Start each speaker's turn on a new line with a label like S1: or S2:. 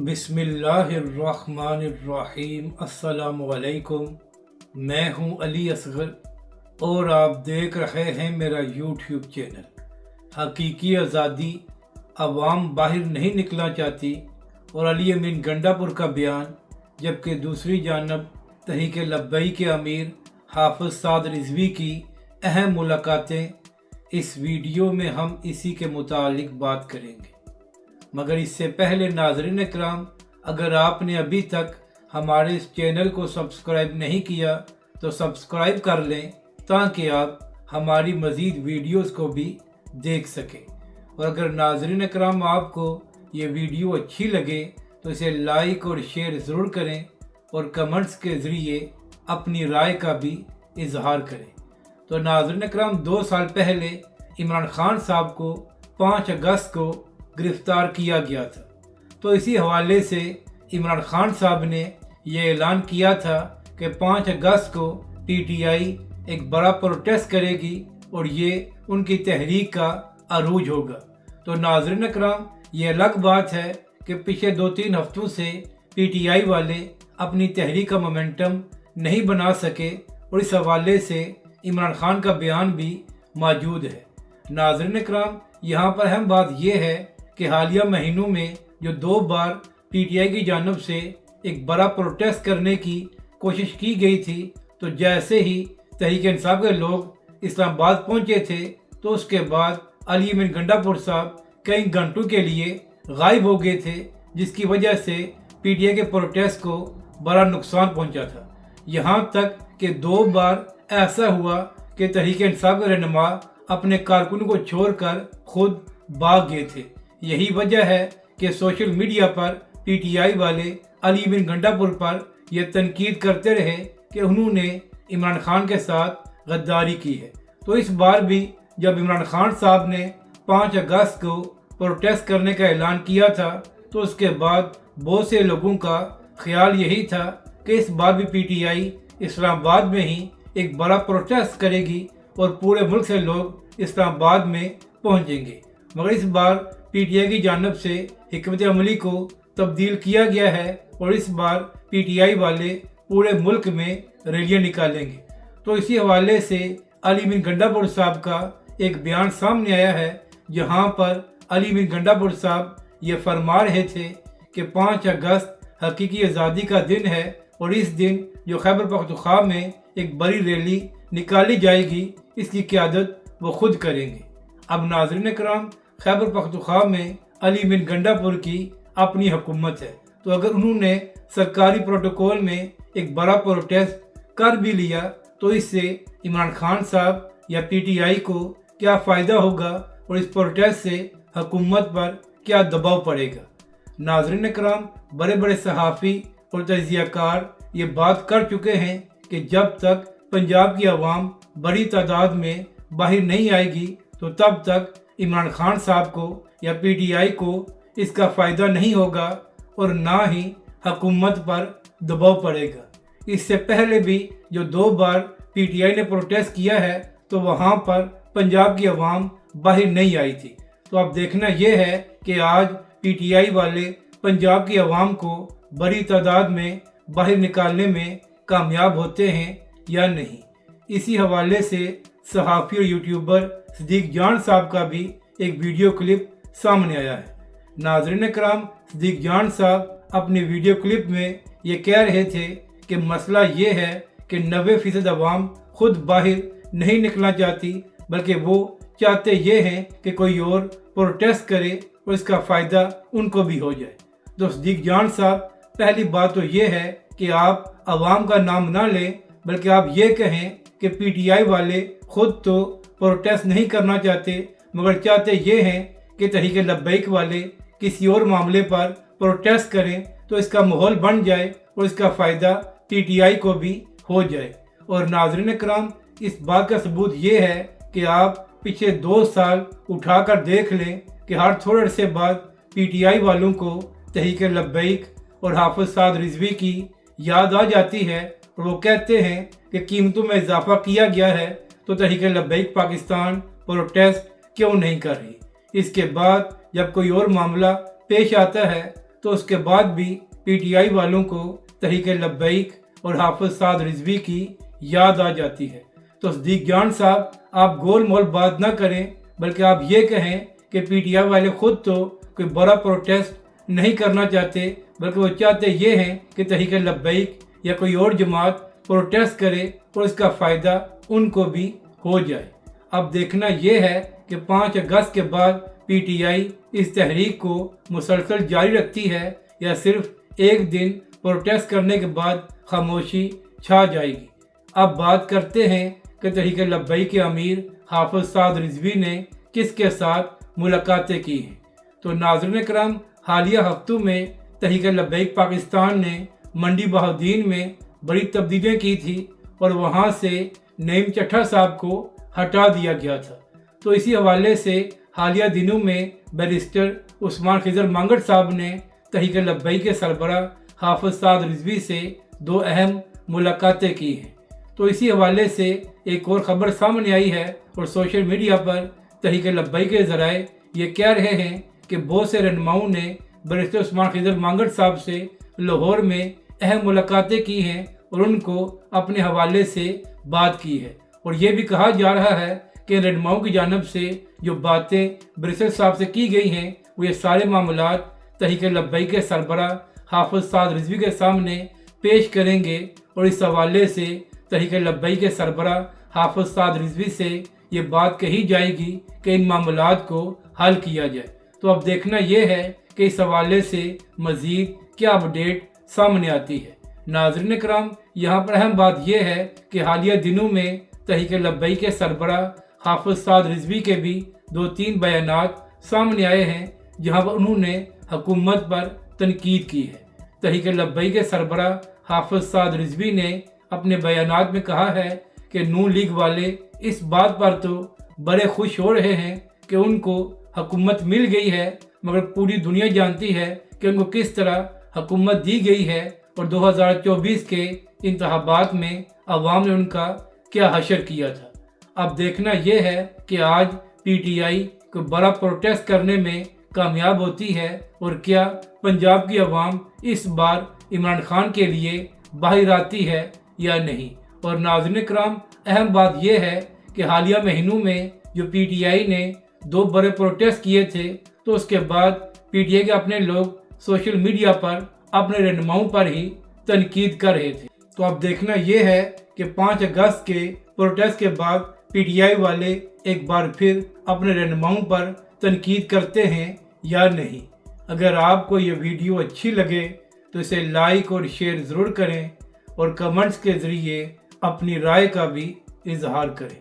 S1: بسم اللہ الرحمن الرحیم۔ السلام علیکم، میں ہوں علی اصغر اور آپ دیکھ رہے ہیں میرا یوٹیوب چینل۔ حقیقی آزادی عوام باہر نہیں نکلنا چاہتی اور علی امین گنڈا پور کا بیان، جبکہ دوسری جانب تحریک لبیک کے امیر حافظ سعد رضوی کی اہم ملاقاتیں۔ اس ویڈیو میں ہم اسی کے متعلق بات کریں گے، مگر اس سے پہلے ناظرین اکرام، اگر آپ نے ابھی تک ہمارے اس چینل کو سبسکرائب نہیں کیا تو سبسکرائب کر لیں تاکہ آپ ہماری مزید ویڈیوز کو بھی دیکھ سکیں۔ اور اگر ناظرین اکرام آپ کو یہ ویڈیو اچھی لگے تو اسے لائک اور شیئر ضرور کریں اور کمنٹس کے ذریعے اپنی رائے کا بھی اظہار کریں۔ تو ناظرین اکرام، 2 سال پہلے عمران خان صاحب کو 5 اگست کو گرفتار کیا گیا تھا، تو اسی حوالے سے عمران خان صاحب نے یہ اعلان کیا تھا کہ 5 اگست کو پی ٹی آئی ایک بڑا پروٹیسٹ کرے گی اور یہ ان کی تحریک کا عروج ہوگا۔ تو ناظرین اکرام، یہ الگ بات ہے کہ پچھلے 2-3 ہفتوں سے پی ٹی آئی والے اپنی تحریک کا مومنٹم نہیں بنا سکے اور اس حوالے سے عمران خان کا بیان بھی موجود ہے۔ ناظرین اکرام، یہاں پر اہم بات یہ ہے کہ حالیہ مہینوں میں جو 2 بار پی ٹی آئی کی جانب سے ایک بڑا پروٹیسٹ کرنے کی کوشش کی گئی تھی، تو جیسے ہی تحریک انصاف کے لوگ اسلام آباد پہنچے تھے تو اس کے بعد علی امین گنڈا پور صاحب کئی گھنٹوں کے لیے غائب ہو گئے تھے، جس کی وجہ سے پی ٹی آئی کے پروٹیسٹ کو بڑا نقصان پہنچا تھا۔ یہاں تک کہ 2 بار ایسا ہوا کہ تحریک انصاف کے رہنما اپنے کارکنوں کو چھوڑ کر خود بھاگ گئے تھے۔ یہی وجہ ہے کہ social media per P T I والے علی امین گنڈا پور پر یہ تنقید کرتے رہے کہ انہوں نے عمران خان کے ساتھ غداری کی ہے۔ تو اس بار بھی جب عمران خان صاحب نے 5 اگست کو پروٹیسٹ کرنے کا اعلان کیا تھا تو اس کے بعد بہت سے لوگوں کا خیال یہی تھا کہ اس بار بھی پی ٹی آئی اسلام آباد میں ہی ایک بڑا پروٹیسٹ کرے گی اور پورے ملک سے لوگ اسلام آباد میں پہنچیں گے، مگر اس بار پی ٹی آئی کی جانب سے حکمت عملی کو تبدیل کیا گیا ہے اور اس بار پی ٹی آئی والے پورے ملک میں ریلیاں نکالیں گے۔ تو اسی حوالے سے علی امین گنڈا پور صاحب کا ایک بیان سامنے آیا ہے، جہاں پر علی امین گنڈا پور صاحب یہ فرما رہے تھے کہ 5 اگست حقیقی آزادی کا دن ہے اور اس دن جو خیبر پختونخوا میں ایک بڑی ریلی نکالی جائے گی، اس کی قیادت وہ خود کریں گے۔ اب ناظرین اکرام، خیبر پختونخوا میں علی امین گنڈا پور کی اپنی حکومت ہے، تو اگر انہوں نے سرکاری پروٹوکول میں ایک بڑا پروٹیسٹ کر بھی لیا تو اس سے عمران خان صاحب یا پی ٹی آئی کو کیا فائدہ ہوگا اور اس پروٹیسٹ سے حکومت پر کیا دباؤ پڑے گا۔ ناظرین اکرام، بڑے بڑے صحافی اور تجزیہ کار یہ بات کر چکے ہیں کہ جب تک پنجاب کی عوام بڑی تعداد میں باہر نہیں آئے گی تو تب تک عمران خان صاحب کو یا پی ٹی آئی کو اس کا فائدہ نہیں ہوگا اور نہ ہی حکومت پر دباؤ پڑے گا۔ اس سے پہلے بھی جو 2 بار پی ٹی آئی نے پروٹیسٹ کیا ہے تو وہاں پر پنجاب کی عوام باہر نہیں آئی تھی۔ تو اب دیکھنا یہ ہے کہ آج پی ٹی آئی والے پنجاب کی عوام کو بڑی تعداد میں باہر نکالنے میں کامیاب ہوتے ہیں یا نہیں۔ اسی حوالے سے صحافی اور یوٹیوبر صدیق جان صاحب کا بھی ایک ویڈیو کلپ سامنے آیا ہے۔ ناظرین اکرام، صدیق جان صاحب اپنی ویڈیو کلپ میں یہ کہہ رہے تھے کہ مسئلہ یہ ہے کہ 90% عوام خود باہر نہیں نکلنا چاہتی، بلکہ وہ چاہتے یہ ہیں کہ کوئی اور پروٹیسٹ کرے اور اس کا فائدہ ان کو بھی ہو جائے۔ تو صدیق جان صاحب، پہلی بات تو یہ ہے کہ آپ عوام کا نام نہ لیں، بلکہ آپ یہ کہیں کہ پی ٹی آئی والے خود تو پروٹیسٹ نہیں کرنا چاہتے، مگر چاہتے یہ ہیں کہ تحریک لبیک والے کسی اور معاملے پر پروٹیسٹ کریں تو اس کا ماحول بن جائے اور اس کا فائدہ پی ٹی آئی کو بھی ہو جائے۔ اور ناظرین اکرام، اس بات کا ثبوت یہ ہے کہ آپ پچھلے 2 سال اٹھا کر دیکھ لیں کہ ہر تھوڑے عرصے بعد پی ٹی آئی والوں کو تحریک لبیک اور حافظ سعد رضوی کی یاد آ جاتی ہے اور وہ کہتے ہیں کہ قیمتوں میں اضافہ کیا گیا ہے تو تحریک لبیک پاکستان پروٹیسٹ کیوں نہیں کر رہی۔ اس کے بعد جب کوئی اور معاملہ پیش آتا ہے تو اس کے بعد بھی پی ٹی آئی والوں کو تحریک لبیک اور حافظ سعد رضوی کی یاد آ جاتی ہے۔ تو صدیق جان صاحب، آپ گول مول بات نہ کریں، بلکہ آپ یہ کہیں کہ پی ٹی آئی والے خود تو کوئی بڑا پروٹیسٹ نہیں کرنا چاہتے، بلکہ وہ چاہتے یہ ہیں کہ تحریک لبیک یا کوئی اور جماعت پروٹیسٹ کرے اور اس کا فائدہ ان کو بھی ہو جائے۔ اب دیکھنا یہ ہے کہ 5 اگست کے بعد پی ٹی آئی اس تحریک کو مسلسل جاری رکھتی ہے یا صرف ایک دن پروٹیسٹ کرنے کے بعد خاموشی چھا جائے گی۔ اب بات کرتے ہیں کہ تحریک لبیک کے امیر حافظ سعد رضوی نے کس کے ساتھ ملاقاتیں کی ہیں۔ تو ناظرین کرام، حالیہ ہفتوں میں تحریک لبیک پاکستان نے منڈی بہاؤالدین میں بڑی تبدیلیاں کی تھی اور وہاں سے نعیم چٹھا صاحب کو ہٹا دیا گیا تھا۔ تو اسی حوالے سے حالیہ دنوں میں بیرسٹر عثمان خضر مانگڑ صاحب نے تحریک لبیک کے سربراہ حافظ سعد رضوی سے 2 اہم ملاقاتیں کی ہیں۔ تو اسی حوالے سے ایک اور خبر سامنے آئی ہے اور سوشل میڈیا پر تحریک لبیک کے ذرائع یہ کہہ رہے ہیں کہ بہت سے رہنماؤں نے بیرسٹر عثمان خضر مانگڑ صاحب سے لاہور میں اہم ملاقاتیں کی ہیں اور ان کو اپنے حوالے سے بات کی ہے، اور یہ بھی کہا جا رہا ہے کہ رہنماؤں کی جانب سے جو باتیں بیرسٹر صاحب سے کی گئی ہیں وہ یہ سارے معاملات تحریک لبیک کے سربراہ حافظ سعد رضوی کے سامنے پیش کریں گے، اور اس حوالے سے تحریک لبیک کے سربراہ حافظ سعد رضوی سے یہ بات کہی جائے گی کہ ان معاملات کو حل کیا جائے۔ تو اب دیکھنا یہ ہے کہ اس حوالے سے مزید کیا اپڈیٹ سامنے آتی ہے۔ ناظرین کرام، یہاں پر اہم بات یہ ہے کہ حالیہ دنوں میں تحریک لبیک کے سربراہ حافظ سعد رضوی کے بھی 2-3 بیانات سامنے آئے ہیں جہاں پر انہوں نے حکومت پر تنقید کی ہے۔ تحریک لبیک کے سربراہ حافظ سعد رضوی نے اپنے بیانات میں کہا ہے کہ نون لیگ والے اس بات پر تو بڑے خوش ہو رہے ہیں کہ ان کو حکومت مل گئی ہے، مگر پوری دنیا جانتی ہے کہ ان کو کس طرح حکومت دی گئی ہے اور 2024 کے انتخابات میں عوام نے ان کا کیا حشر کیا تھا۔ اب دیکھنا یہ ہے کہ آج پی ٹی آئی کو بڑا پروٹیسٹ کرنے میں کامیاب ہوتی ہے اور کیا پنجاب کی عوام اس بار عمران خان کے لیے باہر آتی ہے یا نہیں۔ اور ناظرین کرام، اہم بات یہ ہے کہ حالیہ مہینوں میں جو پی ٹی آئی نے 2 بڑے پروٹیسٹ کیے تھے، تو اس کے بعد پی ٹی آئی کے اپنے لوگ سوشل میڈیا پر اپنے رہنماؤں پر ہی تنقید کر رہے تھے۔ تو اب دیکھنا یہ ہے کہ 5 اگست کے پروٹیسٹ کے بعد پی ٹی آئی والے ایک بار پھر اپنے رہنماؤں پر تنقید کرتے ہیں یا نہیں۔ اگر آپ کو یہ ویڈیو اچھی لگے تو اسے لائک اور شیئر ضرور کریں اور کمنٹس کے ذریعے اپنی رائے کا بھی اظہار کریں۔